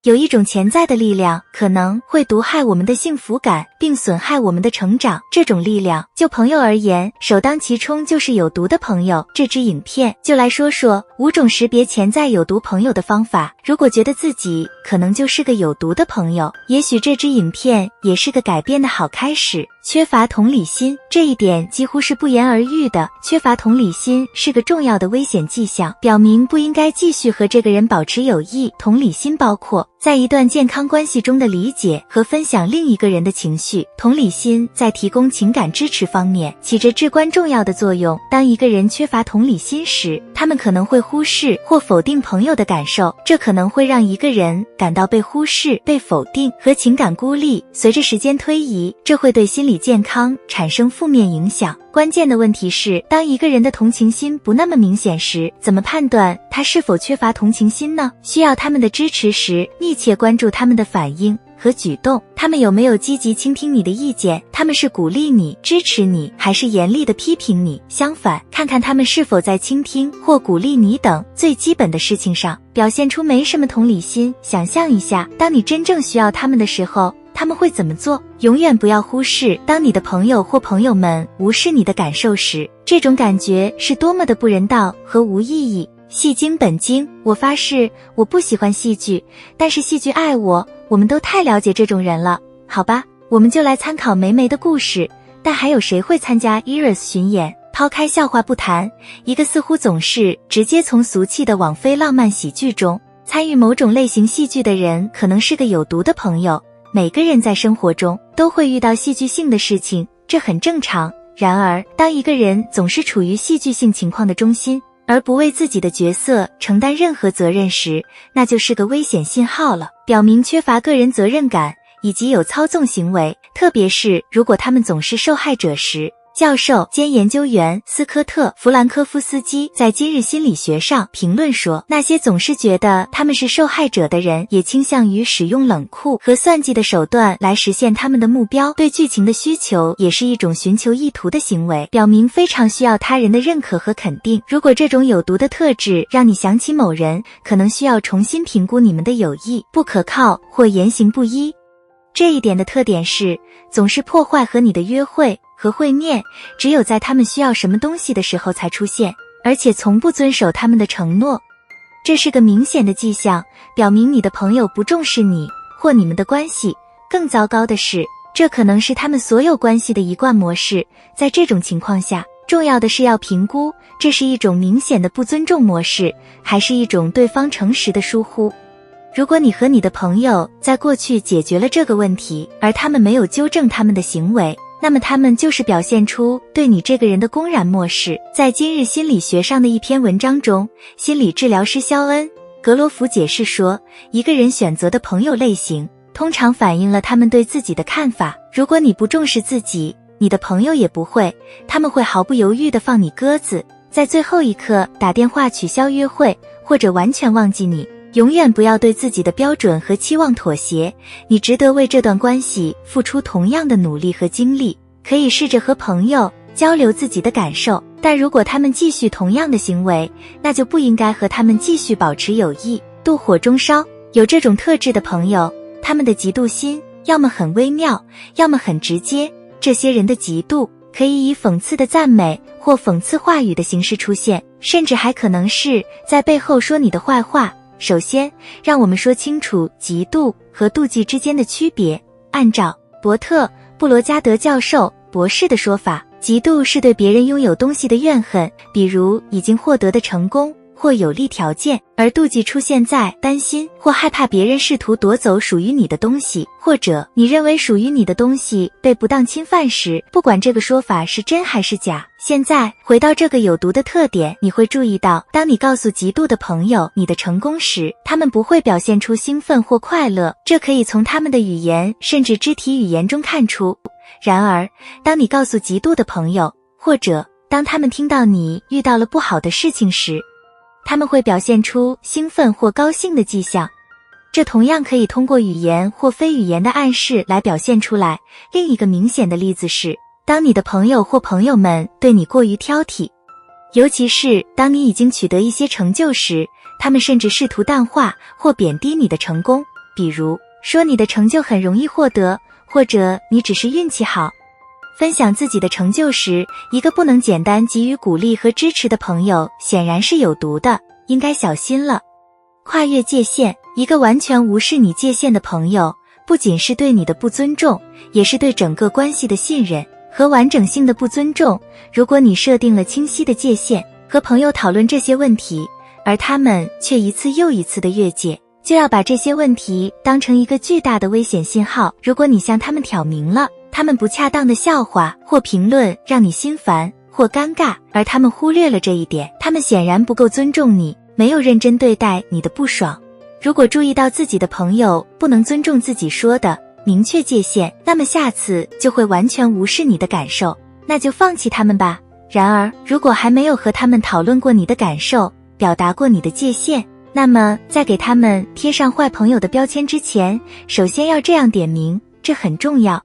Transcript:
有一种潜在的力量可能会毒害我们的幸福感，并损害我们的成长。这种力量，就朋友而言，首当其冲就是有毒的朋友。这支影片就来说说5种识别潜在有毒朋友的方法。如果觉得自己可能就是个有毒的朋友，也许这支影片也是个改变的好开始。缺乏同理心，这一点几乎是不言而喻的。缺乏同理心是个重要的危险迹象，表明不应该继续和这个人保持友谊。同理心包括在一段健康关系中的理解和分享另一个人的情绪。同理心在提供情感支持方面起着至关重要的作用。当一个人缺乏同理心时，他们可能会忽视或否定朋友的感受，这可能会让一个人感到被忽视、被否定和情感孤立。随着时间推移，这会对心理健康产生负面影响。关键的问题是，当一个人的同情心不那么明显时，怎么判断他是否缺乏同情心呢？需要他们的支持时，密切关注他们的反应和举动，他们有没有积极倾听你的意见？他们是鼓励你、支持你，还是严厉地批评你？相反，看看他们是否在倾听或鼓励你等最基本的事情上表现出没什么同理心。想象一下，当你真正需要他们的时候，他们会怎么做？永远不要忽视，当你的朋友或朋友们无视你的感受时，这种感觉是多么的不人道和无意义。戏精本精，我发誓我不喜欢戏剧，但是戏剧爱我。我们都太了解这种人了，好吧，我们就来参考梅梅的故事。但还有谁会参加 Eras 巡演？抛开笑话不谈，一个似乎总是直接从俗气的网飞浪漫喜剧中参与某种类型戏剧的人，可能是个有毒的朋友。每个人在生活中都会遇到戏剧性的事情，这很正常。然而，当一个人总是处于戏剧性情况的中心，而不为自己的角色承担任何责任时，那就是个危险信号了，表明缺乏个人责任感以及有操纵行为，特别是如果他们总是受害者时。教授兼研究员斯科特·弗兰科夫斯基在今日心理学上评论说，那些总是觉得他们是受害者的人，也倾向于使用冷酷和算计的手段来实现他们的目标。对剧情的需求也是一种寻求意图的行为，表明非常需要他人的认可和肯定。如果这种有毒的特质让你想起某人，可能需要重新评估你们的友谊不可靠或言行不一。这一点的特点是，总是破坏和你的约会和会面，只有在他们需要什么东西的时候才出现，而且从不遵守他们的承诺。这是个明显的迹象，表明你的朋友不重视你或你们的关系。更糟糕的是，这可能是他们所有关系的一贯模式。在这种情况下，重要的是要评估，这是一种明显的不尊重模式，还是一种对方诚实的疏忽。如果你和你的朋友在过去解决了这个问题，而他们没有纠正他们的行为，那么他们就是表现出对你这个人的公然漠视。在今日心理学上的一篇文章中，心理治疗师肖恩·格罗弗解释说，一个人选择的朋友类型通常反映了他们对自己的看法。如果你不重视自己，你的朋友也不会，他们会毫不犹豫地放你鸽子，在最后一刻打电话取消约会，或者完全忘记你。永远不要对自己的标准和期望妥协，你值得为这段关系付出同样的努力和精力。可以试着和朋友交流自己的感受，但如果他们继续同样的行为，那就不应该和他们继续保持友谊。妒火中烧，有这种特质的朋友，他们的嫉妒心要么很微妙，要么很直接。这些人的嫉妒可以以讽刺的赞美或讽刺话语的形式出现，甚至还可能是在背后说你的坏话。首先，让我们说清楚嫉妒和妒忌之间的区别。按照伯特·布罗加德教授博士的说法，嫉妒是对别人拥有东西的怨恨，比如已经获得的成功或有利条件，而妒忌出现在担心或害怕别人试图夺走属于你的东西，或者你认为属于你的东西被不当侵犯时。不管这个说法是真还是假。现在回到这个有毒的特点，你会注意到，当你告诉嫉妒的朋友你的成功时，他们不会表现出兴奋或快乐，这可以从他们的语言甚至肢体语言中看出。然而，当你告诉嫉妒的朋友，或者当他们听到你遇到了不好的事情时，他们会表现出兴奋或高兴的迹象，这同样可以通过语言或非语言的暗示来表现出来。另一个明显的例子是，当你的朋友或朋友们对你过于挑剔，尤其是当你已经取得一些成就时，他们甚至试图淡化或贬低你的成功，比如说你的成就很容易获得，或者你只是运气好。分享自己的成就时，一个不能简单给予鼓励和支持的朋友显然是有毒的，应该小心了。跨越界限，一个完全无视你界限的朋友，不仅是对你的不尊重，也是对整个关系的信任和完整性的不尊重。如果你设定了清晰的界限，和朋友讨论这些问题，而他们却一次又一次的越界，就要把这些问题当成一个巨大的危险信号。如果你向他们挑明了他们不恰当的笑话或评论让你心烦或尴尬，而他们忽略了这一点，他们显然不够尊重你，没有认真对待你的不爽。如果注意到自己的朋友不能尊重自己说的明确界限，那么下次就会完全无视你的感受，那就放弃他们吧。然而，如果还没有和他们讨论过你的感受，表达过你的界限，那么在给他们贴上坏朋友的标签之前，首先要这样点明，这很重要。